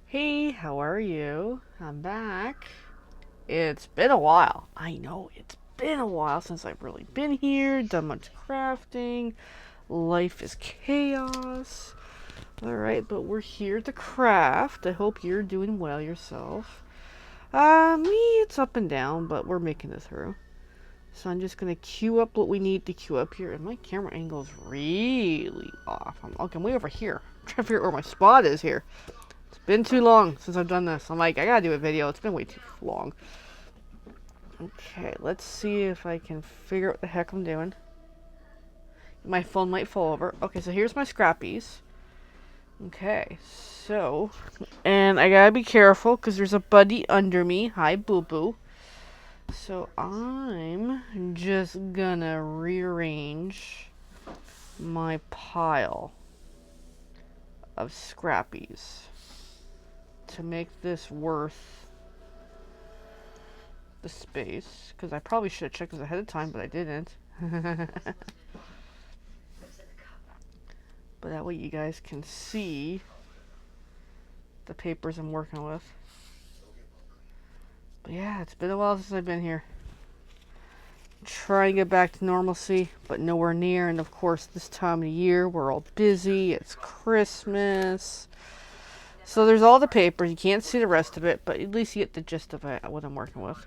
Hey, how are you? I'm back. It's been a while. I know, it's been a while since I've really been here, done much crafting. Life is chaos. Alright, but we're here to craft. I hope you're doing well yourself. Me, it's up and down, but we're making it through. So I'm just gonna queue up what we need to queue up here, and my camera angle is really off. I'm way over here. I'm trying to figure out where my spot is here. It's been too long since I've done this. I'm like, I gotta do a video. It's been way too long. Okay, let's see if I can figure out what the heck I'm doing. My phone might fall over. Okay, so here's my scrappies. Okay, so, and I gotta be careful because there's a buddy under me. Hi, Boo Boo. So I'm just gonna rearrange my pile of scrappies to make this worth the space, because I probably should have checked this ahead of time, but I didn't. But that way you guys can see the papers I'm working with. But yeah, it's been a while since I've been here. Trying to get back to normalcy, but nowhere near. And of course, this time of year, we're all busy. It's Christmas. So there's all the papers. You can't see the rest of it, but at least you get the gist of it, what I'm working with.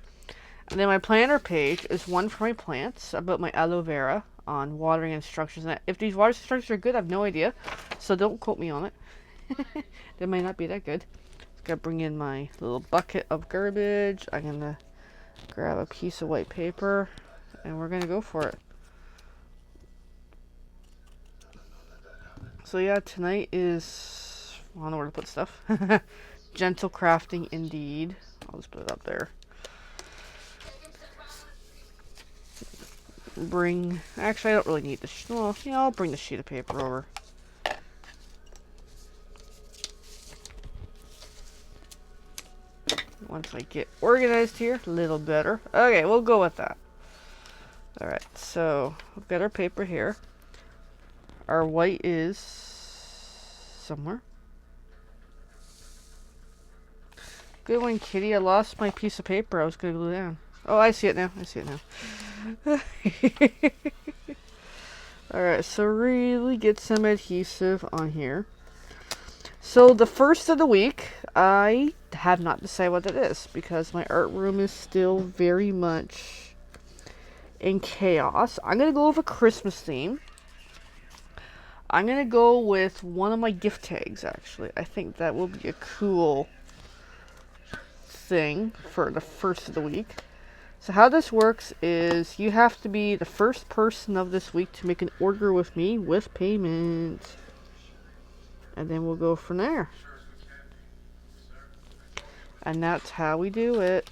And then my planner page is one for my plants, about my aloe vera, on watering instructions. And if these water instructions are good, I have no idea. So don't quote me on it. They might not be that good. Just gotta bring in my little bucket of garbage. I'm gonna grab a piece of white paper, and we're gonna go for it. So yeah, tonight is, I don't know where to put stuff. Gentle crafting indeed. I'll just put it up there. Actually I don't really need the well, yeah, I'll bring the sheet of paper over. Once I get organized here, a little better. Okay, we'll go with that. Alright, so we've got our paper here. Our white is somewhere. Good one, kitty. I lost my piece of paper I was going to glue down. Oh, I see it now. I see it now. Alright, so really get some adhesive on here. So the first of the week, I have not decided what it is because my art room is still very much in chaos. I'm going to go with a Christmas theme. I'm going to go with one of my gift tags, actually. I think that will be a cool thing for the first of the week. So how this works is you have to be the first person of this week to make an order with me with payment. And then we'll go from there. And that's how we do it.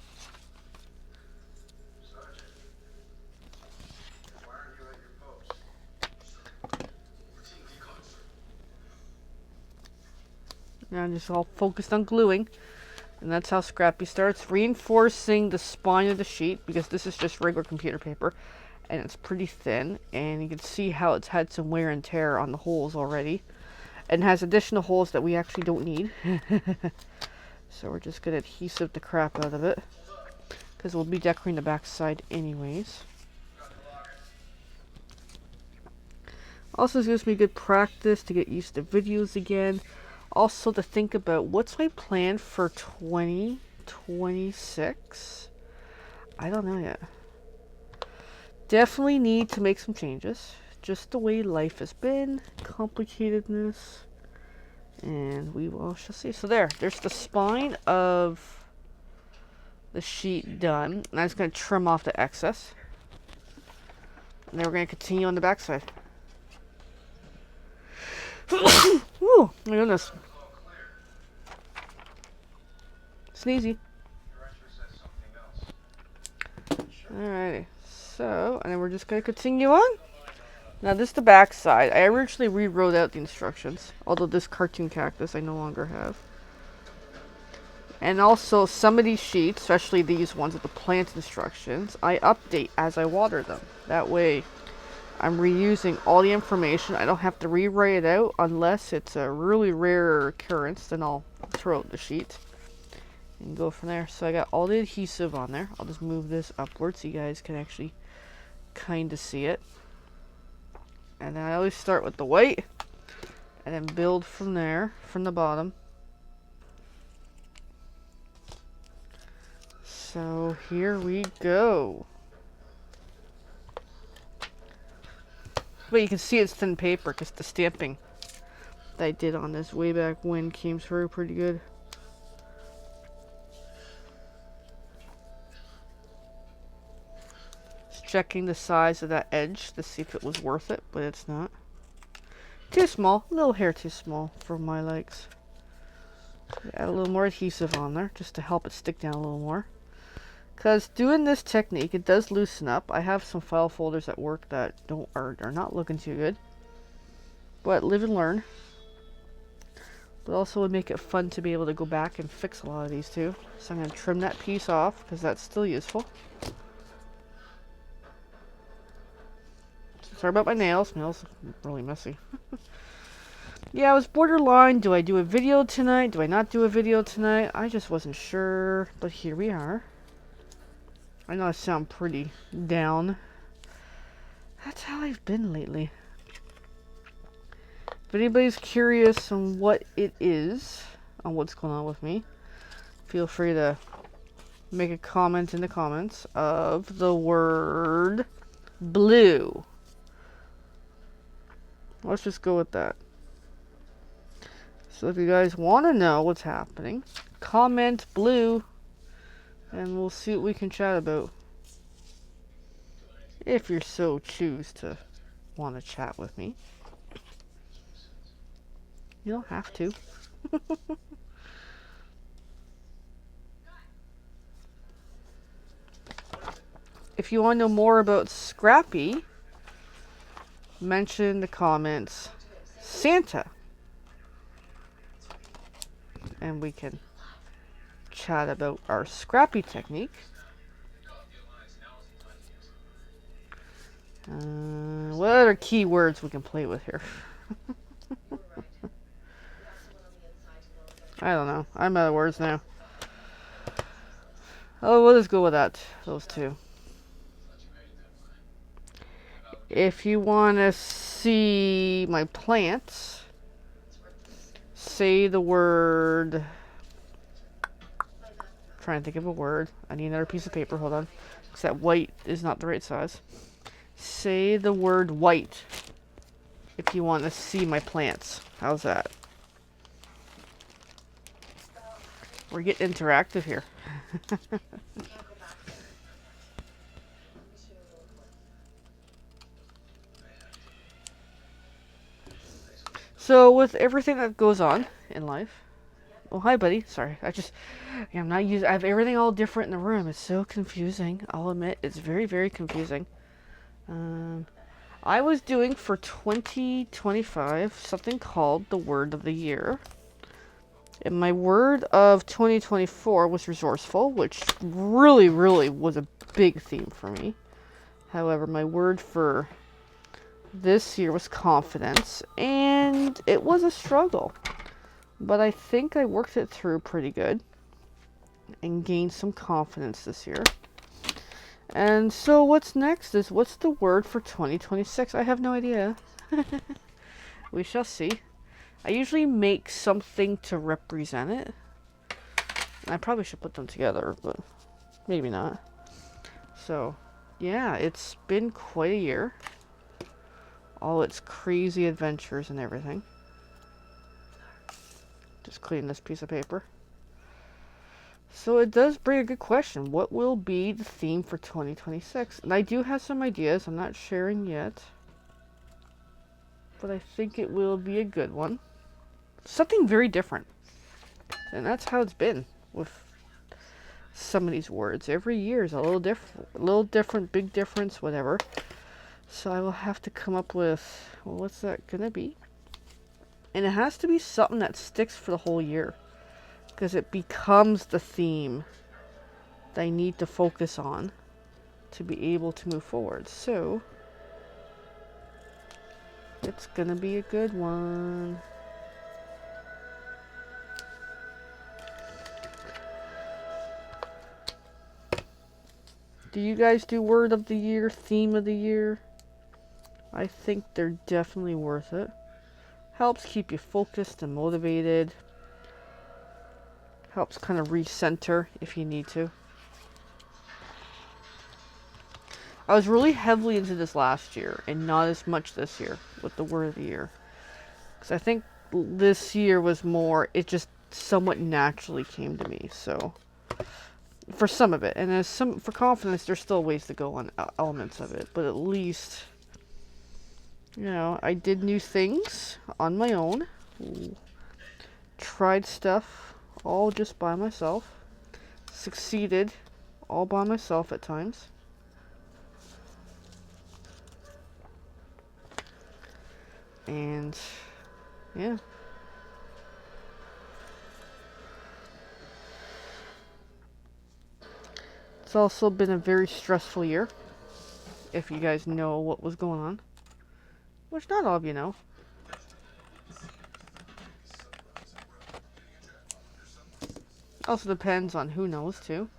Now I'm just all focused on gluing. And that's how Scrappy starts. Reinforcing the spine of the sheet, because this is just regular computer paper. And it's pretty thin. And you can see how it's had some wear and tear on the holes already. And has additional holes that we actually don't need. So we're just going to adhesive the crap out of it. Because we'll be decorating the back side anyways. Also gives me good practice to get used to videos again. Also to think about what's my plan for 2026. I don't know yet. Definitely need to make some changes. Just the way life has been. Complicatedness. And we shall see. So there's the spine of the sheet done. And I'm just going to trim off the excess. And then we're going to continue on the back side. Ooh, my goodness. Sneezy. Alrighty. So, and then we're just going to continue on. Now this is the back side. I originally rewrote out the instructions. Although this cartoon cactus I no longer have. And also some of these sheets, especially these ones with the plant instructions, I update as I water them. That way I'm reusing all the information. I don't have to rewrite it out unless it's a really rare occurrence. Then I'll throw out the sheet and go from there. So I got all the adhesive on there. I'll just move this upward so you guys can actually kind of see it. And then I always start with the white and then build from there, from the bottom. So here we go. But you can see it's thin paper because the stamping that I did on this way back when came through pretty good. Just checking the size of that edge to see if it was worth it, but it's not. Too small, a little hair too small for my likes. Add a little more adhesive on there just to help it stick down a little more. Because doing this technique, it does loosen up. I have some file folders at work that are not looking too good. But live and learn. But also would make it fun to be able to go back and fix a lot of these too. So I'm going to trim that piece off because that's still useful. Sorry about my nails. My nails are really messy. Yeah, I was borderline. Do I do a video tonight? Do I not do a video tonight? I just wasn't sure. But here we are. I know I sound pretty down. That's how I've been lately. If anybody's curious on what it is, on what's going on with me, feel free to make a comment in the comments of the word blue. Let's just go with that. So if you guys want to know what's happening, comment blue. And we'll see what we can chat about. If you're so choose to want to chat with me. You don't have to. If you want to know more about Scrappy, mention in the comments Santa. And we can chat about our Scrappy technique. What other keywords we can play with here? I don't know. I'm out of words now. Oh, we'll just go with that. Those two. If you want to see my plants, say the word. Trying to think of a word. I need another piece of paper. Hold on. Because that white is not the right size. Say the word white if you want to see my plants. How's that? We're getting interactive here. So with everything that goes on in life. Oh, hi, buddy. Sorry. I'm not using. I have everything all different in the room. It's so confusing. I'll admit, it's very, very confusing. I was doing for 2025 something called the Word of the Year. And my word of 2024 was resourceful, which really, really was a big theme for me. However, my word for this year was confidence, and it was a struggle. But I think I worked it through pretty good and gained some confidence this year. And so what's next is, what's the word for 2026? I have no idea. We shall see. I usually make something to represent it. I probably should put them together, but maybe not. So, yeah, it's been quite a year. All its crazy adventures and everything. Just clean this piece of paper. So it does bring a good question. What will be the theme for 2026? And I do have some ideas. I'm not sharing yet. But I think it will be a good one. Something very different. And that's how it's been with some of these words. Every year is a little different, big difference, whatever. So I will have to come up with, well, what's that gonna be? And it has to be something that sticks for the whole year. Because it becomes the theme that I need to focus on to be able to move forward. So, it's gonna be a good one. Do you guys do word of the year, theme of the year? I think they're definitely worth it. Helps keep you focused and motivated. Helps kind of recenter if you need to. I was really heavily into this last year and not as much this year with the word of the year. Because I think this year was more, it just somewhat naturally came to me. So, for some of it. And as some, for confidence, there's still ways to go on elements of it. But at least, you know, I did new things on my own. Tried stuff all just by myself. Succeeded all by myself at times. And yeah. It's also been a very stressful year, if you guys know what was going on. Which not all of you know. Also depends on who knows too.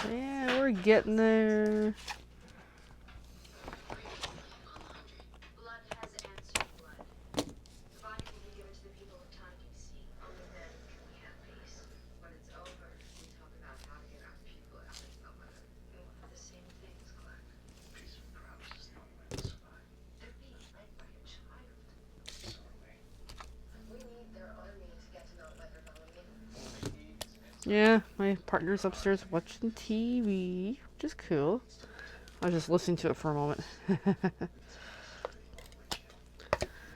Yeah, we're getting there. Yeah, my partner's upstairs watching TV, which is cool. I was just listening to it for a moment.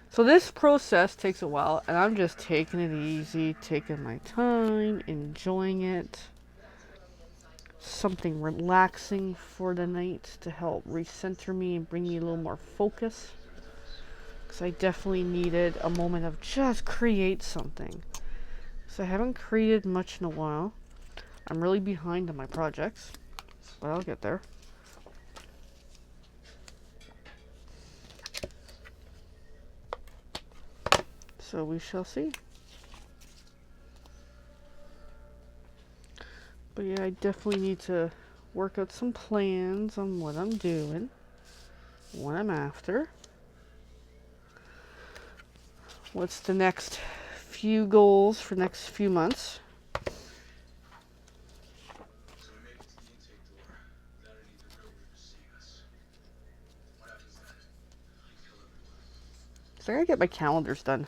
So this process takes a while, and I'm just taking it easy, taking my time, enjoying it. Something relaxing for the night to help recenter me and bring me a little more focus. Because I definitely needed a moment of just create something. So I haven't created much in a while. I'm really behind on my projects, but I'll get there. So we shall see. But yeah, I definitely need to work out some plans on what I'm doing, what I'm after. What's the next few goals for next few months? So I gotta get my calendars done.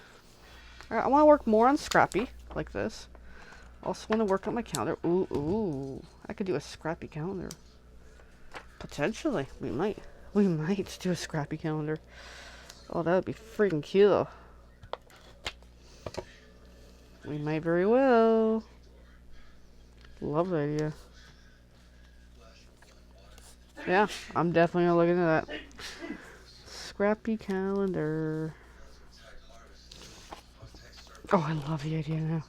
I want to work more on Scrappy, like this. Also want to work on my calendar. Ooh. I could do a Scrappy calendar. Potentially. We might do a Scrappy calendar. Oh, that would be freaking cute. We might very well. Love the idea. Yeah, I'm definitely gonna look into that. Scrappy calendar. Oh, I love the idea now.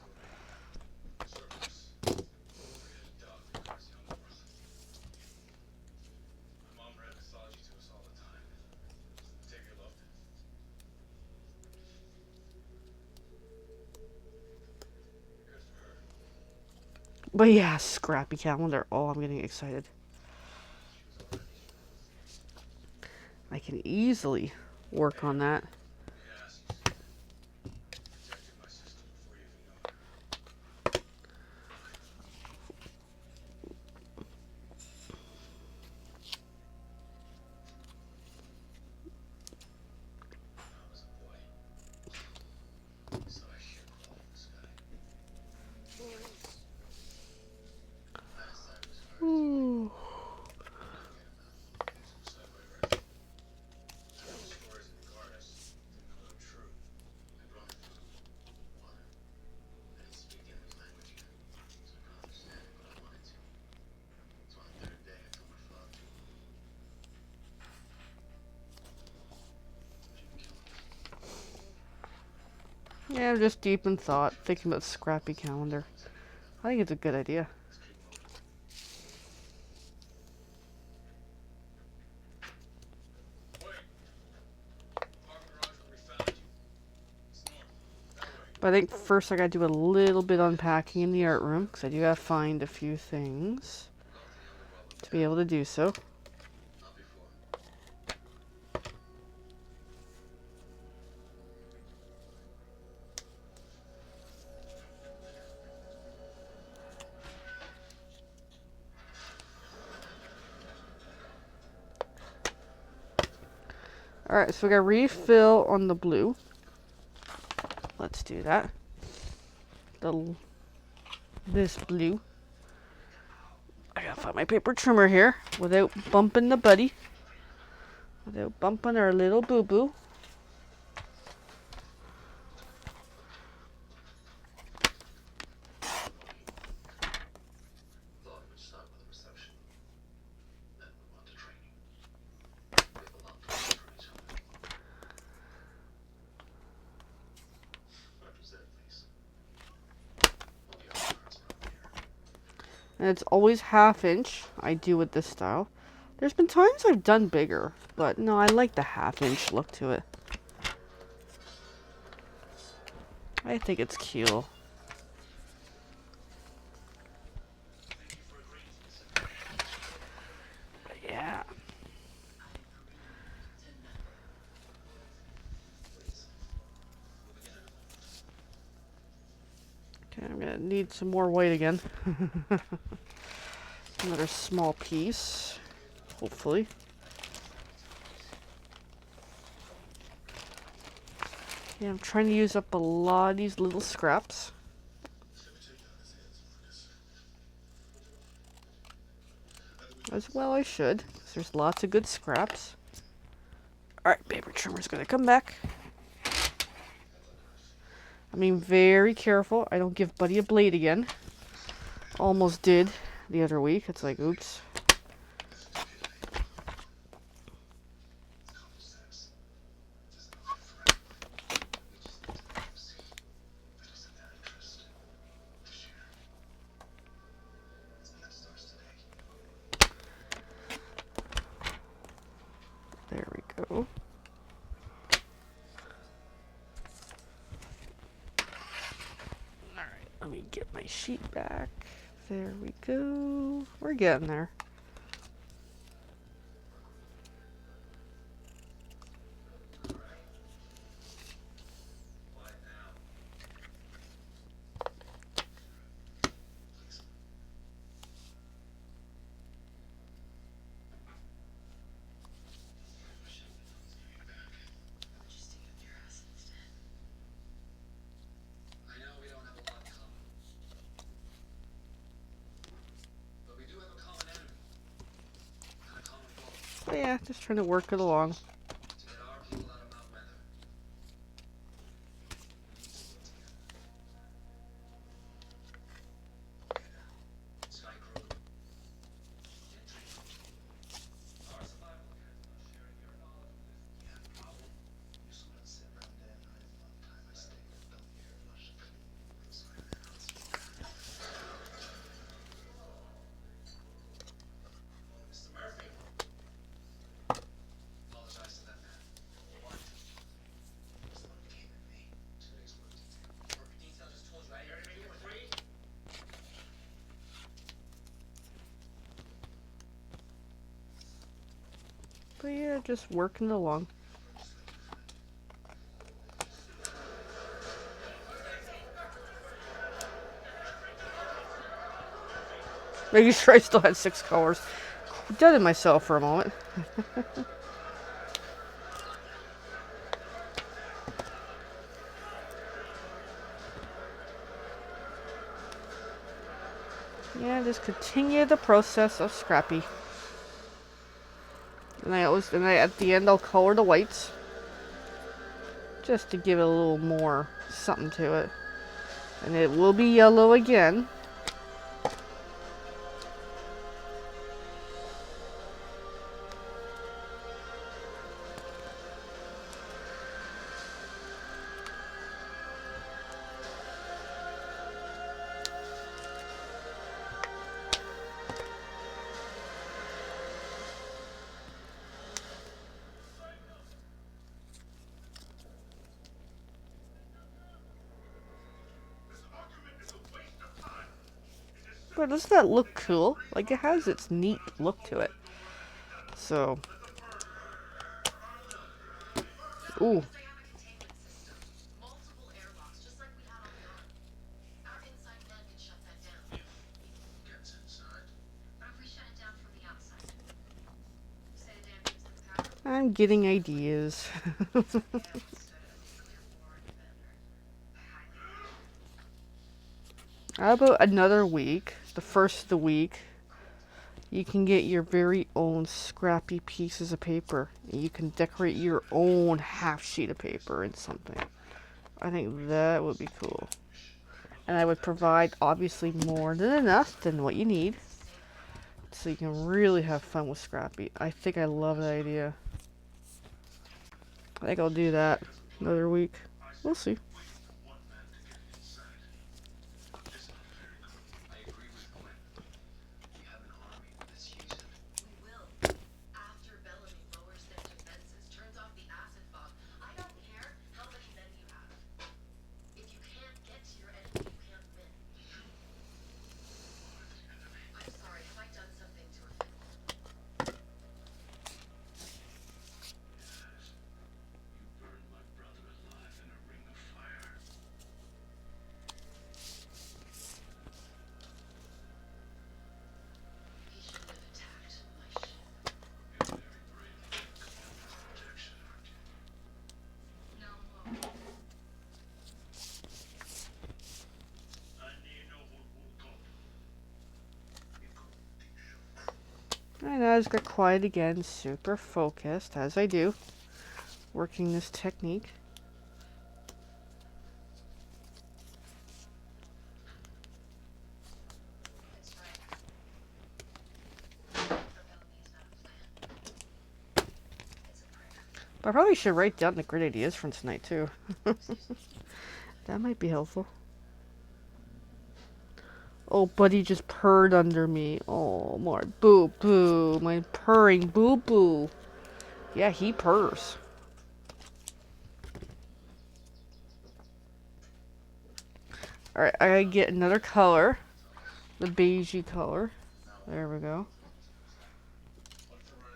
But yeah, Scrappy calendar. Oh, I'm getting excited. I can easily work on that. Ooh. Yeah, I'm just deep in thought, thinking about scrappy calendar. I think it's a good idea. But I think first I gotta do a little bit unpacking in the art room, because I do gotta find a few things to be able to do so. Alright, so we got refill on the blue. Let's do that. This blue. I gotta find my paper trimmer here without bumping the buddy. Without bumping our little boo-boo. And it's always 1/2 inch I do with this style. There's been times I've done bigger, but no, I like the 1/2 inch look to it. I think it's cute. But yeah. Okay, I'm gonna need some more white again. Another small piece, hopefully. Yeah, I'm trying to use up a lot of these little scraps. As well I should, because there's lots of good scraps. Alright, paper trimmer's gonna come back. I'm being very careful I don't give Buddy a blade again. Almost did the other week. It's like, oops. There we go. Alright, let me get my sheet back. There we go. We're getting there. But yeah, just trying to work it along. But yeah, just working along. Making sure I still had 6 colors. Doubted myself for a moment. Yeah, just continue the process of scrappy. And at the end I'll color the whites. Just to give it a little more something to it. And it will be yellow again. But doesn't that look cool? Like, it has its neat look to it. So, ooh. I'm getting ideas. How about another week, the first of the week, you can get your very own scrappy pieces of paper. You can decorate your own half sheet of paper in something. I think that would be cool. And I would provide, obviously, more than enough than what you need. So you can really have fun with Scrappy. I think I love that idea. I think I'll do that another week. We'll see. And I just got quiet again, super focused, as I do, working this technique. But I probably should write down the great ideas from tonight, too. That might be helpful. Oh, Buddy just purred under me. Oh, more boo-boo. My purring boo-boo. Yeah, he purrs. Alright, I gotta get another color. The beigey color. There we go.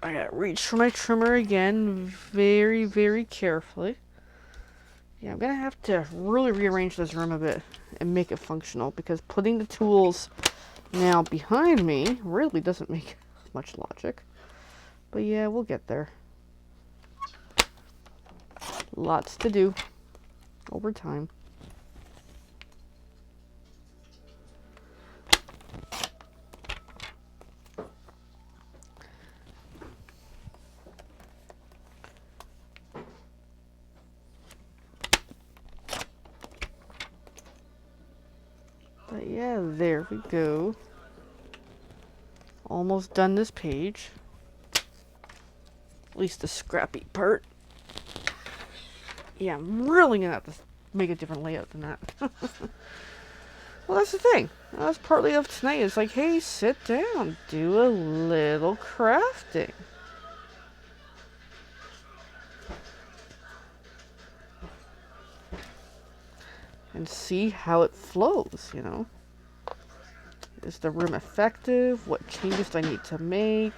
I gotta reach for my trimmer again very, very carefully. Yeah, I'm gonna have to really rearrange this room a bit and make it functional, because putting the tools now behind me really doesn't make much logic. But yeah, we'll get there. Lots to do over time. But yeah, there we go. Almost done this page. At least the scrappy part. Yeah, I'm really gonna have to make a different layout than that. Well, that's the thing. That's partly of tonight. It's like, hey, sit down, do a little crafting. And see how it flows, you know. Is the room effective? What changes do I need to make?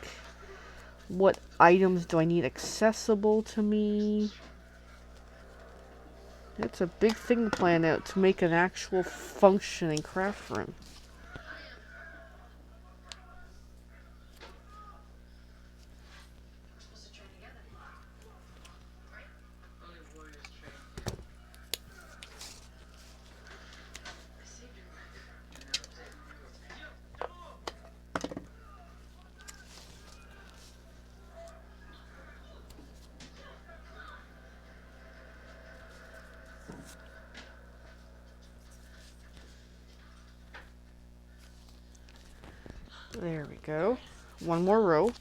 What items do I need accessible to me? It's a big thing to plan out to make an actual functioning craft room. There we go. One more row.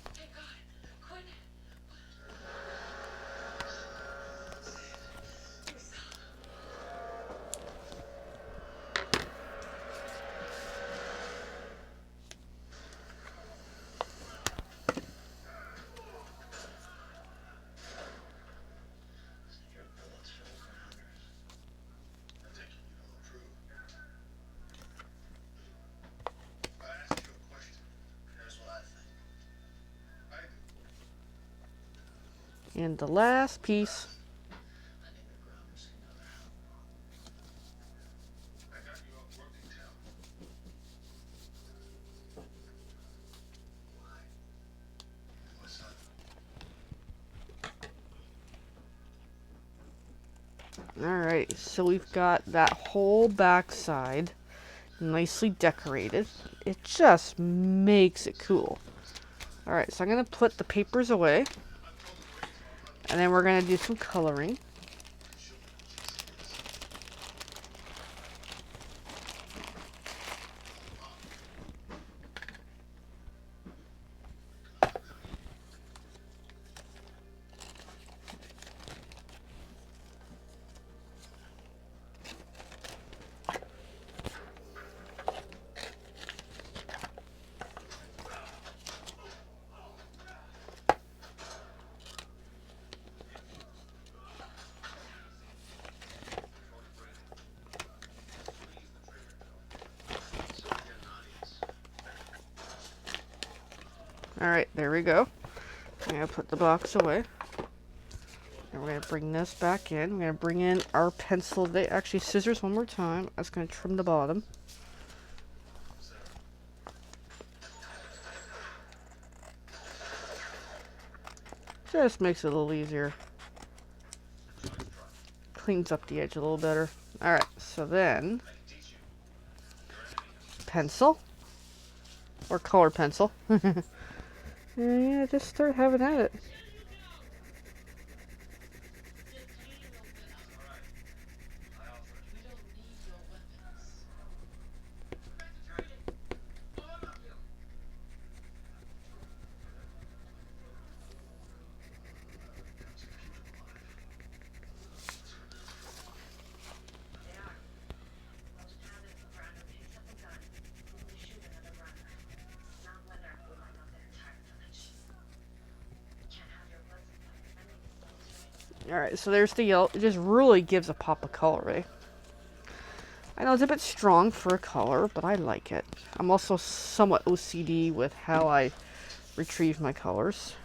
And the last piece. Alright, so we've got that whole back side nicely decorated. It just makes it cool. Alright, so I'm going to put the papers away. And then we're going to do some coloring. Alright, there we go. I'm going to put the box away. And we're going to bring this back in. We're going to bring in our pencil. Actually, scissors one more time. I was going to trim the bottom. Just makes it a little easier. Cleans up the edge a little better. Alright, so then pencil. Or color pencil. And yeah, just start having at it. Alright, so there's the yellow. It just really gives a pop of color, eh? I know it's a bit strong for a color, but I like it. I'm also somewhat OCD with how I retrieve my colors.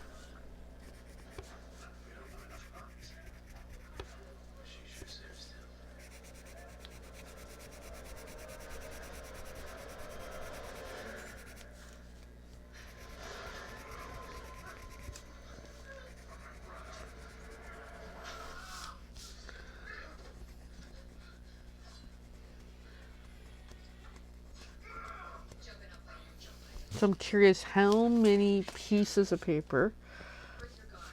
So I'm curious how many pieces of paper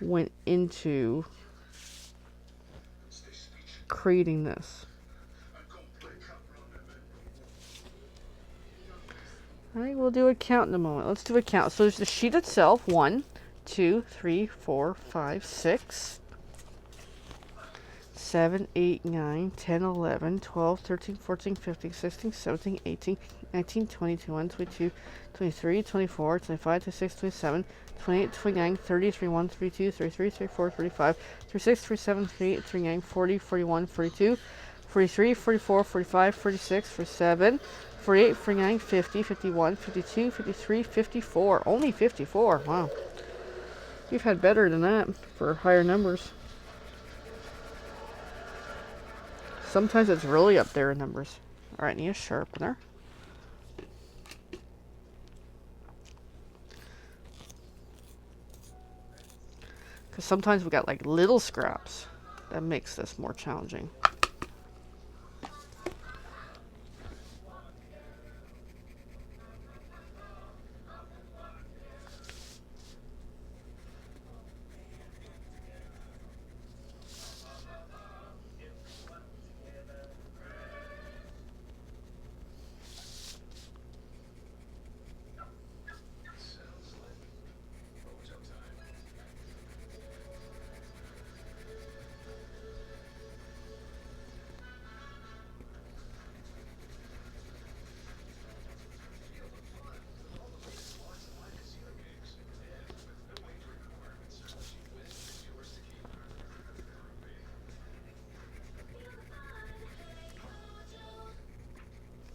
went into creating this. Alright, we'll do a count in a moment. Let's do a count. So there's the sheet itself. 1, 2, 3, 4, 5, 6, 7, 8, 9, 10, 11, 12, 13, 14, 15, 16, 17, 18, 19, 20, 21, 22, 23, 24, 25, 26, 27, 28, 29, 30, 31, 32, 33, 34, 35, 36, 37, 38, 39, 40, 41, 42, 43, 44, 45, 46, 47, 48, 49, 50, 51, 52, 53, 54. Only 54. Wow. You've had better than that for higher numbers. Sometimes it's really up there in numbers. Alright, need a sharpener. Because sometimes we got like little scraps. That makes this more challenging.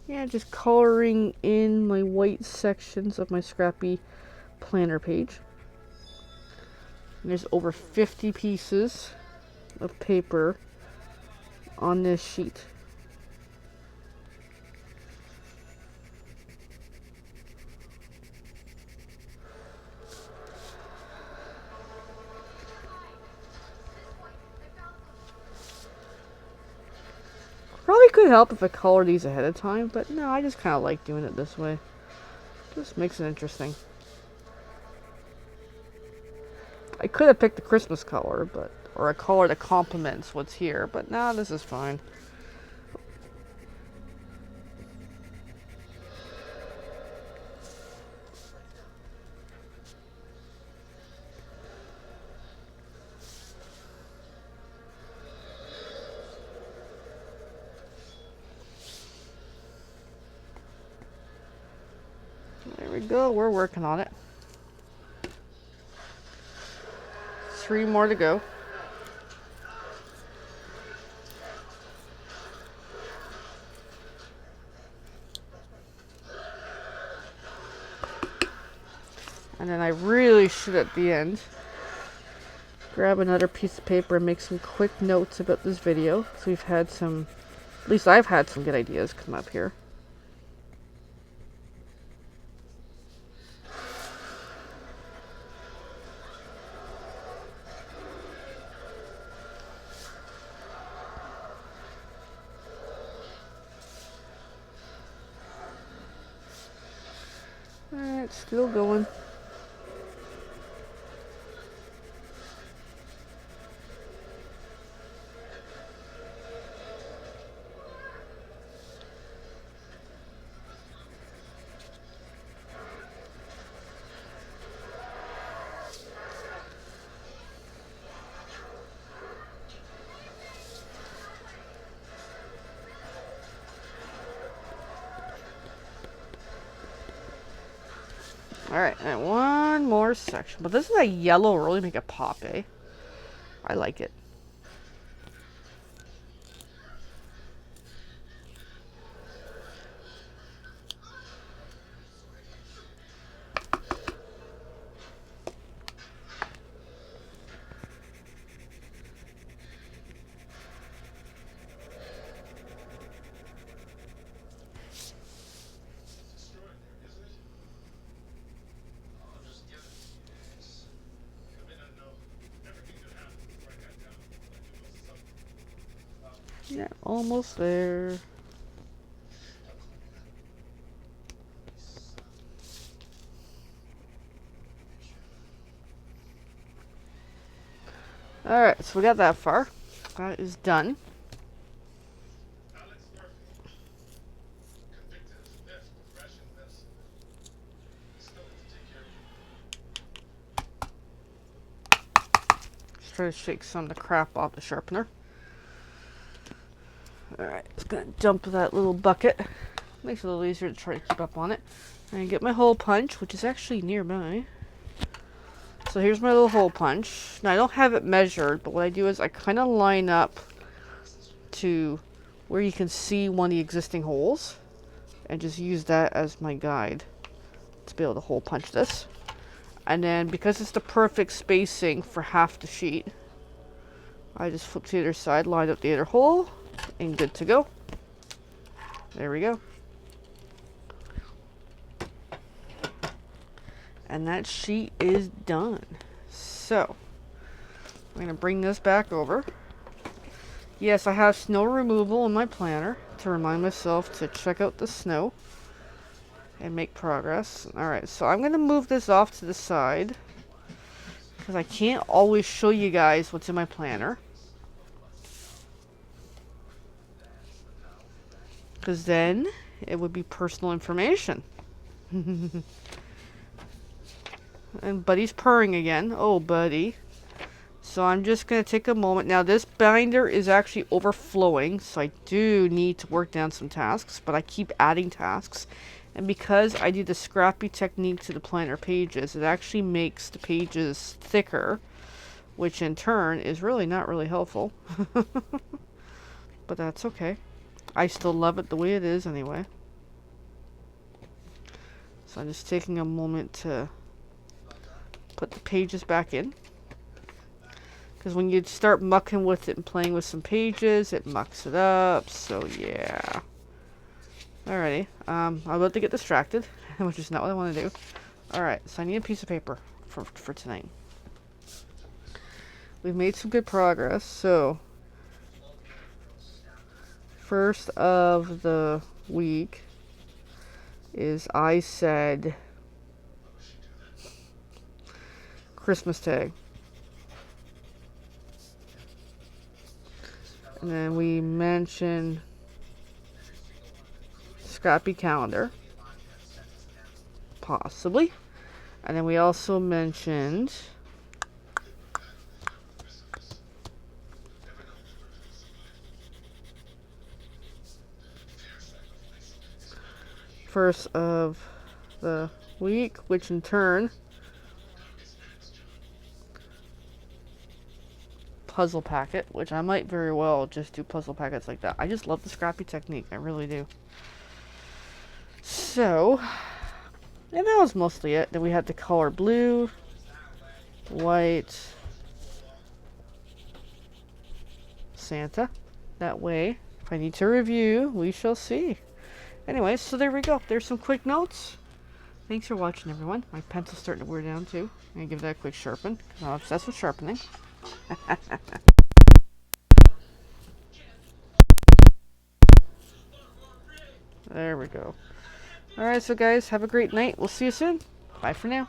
Yeah, just coloring in my white sections of my scrappy planner page. And there's over 50 pieces of paper on this sheet. Probably could help if I color these ahead of time, but no, I just kind of like doing it this way. Just makes it interesting. I could have picked the Christmas color, but or a color that complements what's here, but no, this is fine. There we go, we're working on it. 3 more to go. And then I really should at the end grab another piece of paper and make some quick notes about this video. So we've had some, at least I've had some good ideas come up here. Alright, still going. Alright, and one more section. But doesn't that yellow really make it pop, eh? I like it. Yeah, almost there. Alright, so we got that far. That is done. Just try to shake some of the crap off the sharpener. Alright, just gonna dump that little bucket. Makes it a little easier to try to keep up on it. And get my hole punch, which is actually nearby. So here's my little hole punch. Now I don't have it measured, but what I do is I kind of line up to where you can see one of the existing holes. And just use that as my guide to be able to hole punch this. And then because it's the perfect spacing for half the sheet, I just flip to the other side, line up the other hole, and good to go. There we go. And that sheet is done. So, I'm going to bring this back over. Yes, I have snow removal in my planner to remind myself to check out the snow and make progress. Alright, so I'm going to move this off to the side because I can't always show you guys what's in my planner. Because then it would be personal information. And Buddy's purring again. Oh, Buddy. So I'm just going to take a moment. Now, this binder is actually overflowing, so I do need to work down some tasks, but I keep adding tasks. And because I do the scrappy technique to the planner pages, it actually makes the pages thicker, which in turn is really not really helpful. But that's okay. I still love it the way it is anyway. So I'm just taking a moment to put the pages back in. Because when you start mucking with it and playing with some pages, it mucks it up. So yeah. Alrighty. I'm about to get distracted, which is not what I want to do. Alright, so I need a piece of paper for tonight. We've made some good progress, so first of the week is I said Christmas tag. And then we mentioned scrappy calendar. Possibly. And then we also mentioned first of the week, which in turn puzzle packet, which I might very well just do puzzle packets like that. I just love the scrappy technique. I really do. So, and that was mostly it. Then we had the color blue, white, Santa. That way, if I need to review, we shall see. Anyway, so there we go. There's some quick notes. Thanks for watching, everyone. My pencil's starting to wear down, too. I'm going to give that a quick sharpen, because I'm obsessed with sharpening. There we go. Alright, so guys, have a great night. We'll see you soon. Bye for now.